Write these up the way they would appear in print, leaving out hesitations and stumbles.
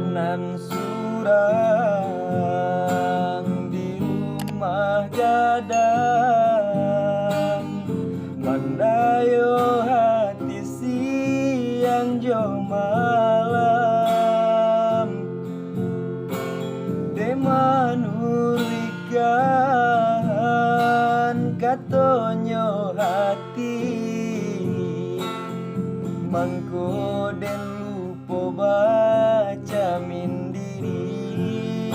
nan surang di rumah gadang, mandayo hati siang jo malam, de manurikan katonyo hati, mangko den lupo baca mindiri,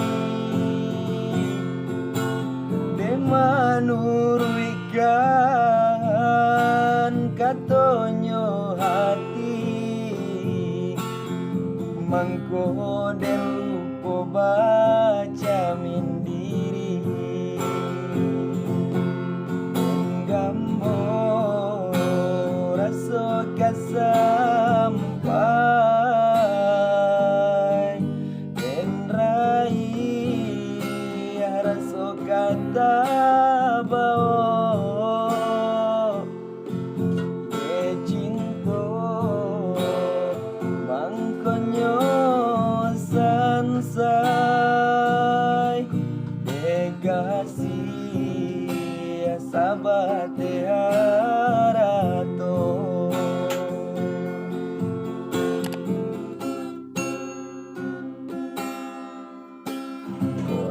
de manurikan katonyo hati, mangko den lupo baca mindiri. Gambo raso kasampai, den rai raso kata bao, e cinto mangkonyo sansai, de kasih sabate harato.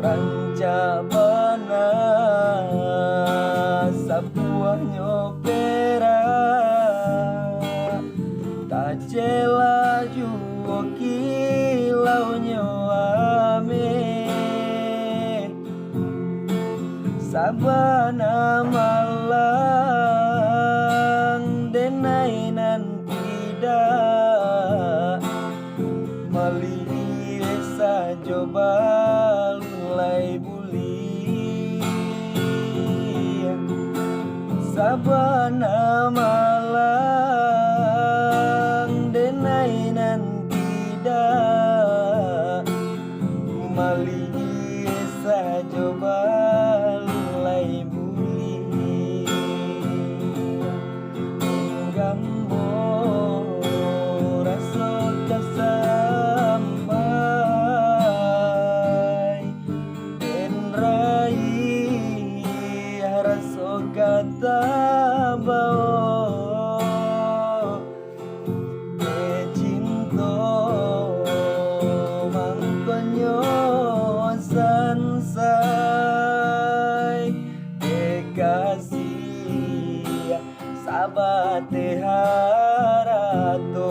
Rancabana sebuah nyopera, tak cela juo kilau ame, sabana malang denainan tidak mali sajo balai buli, sabana malang denainan tidak mali sajo balai buli. Gambo raso kasampai, den rai raso kata bao, e cinto mangkonyo sansai, e kasih sabate harato.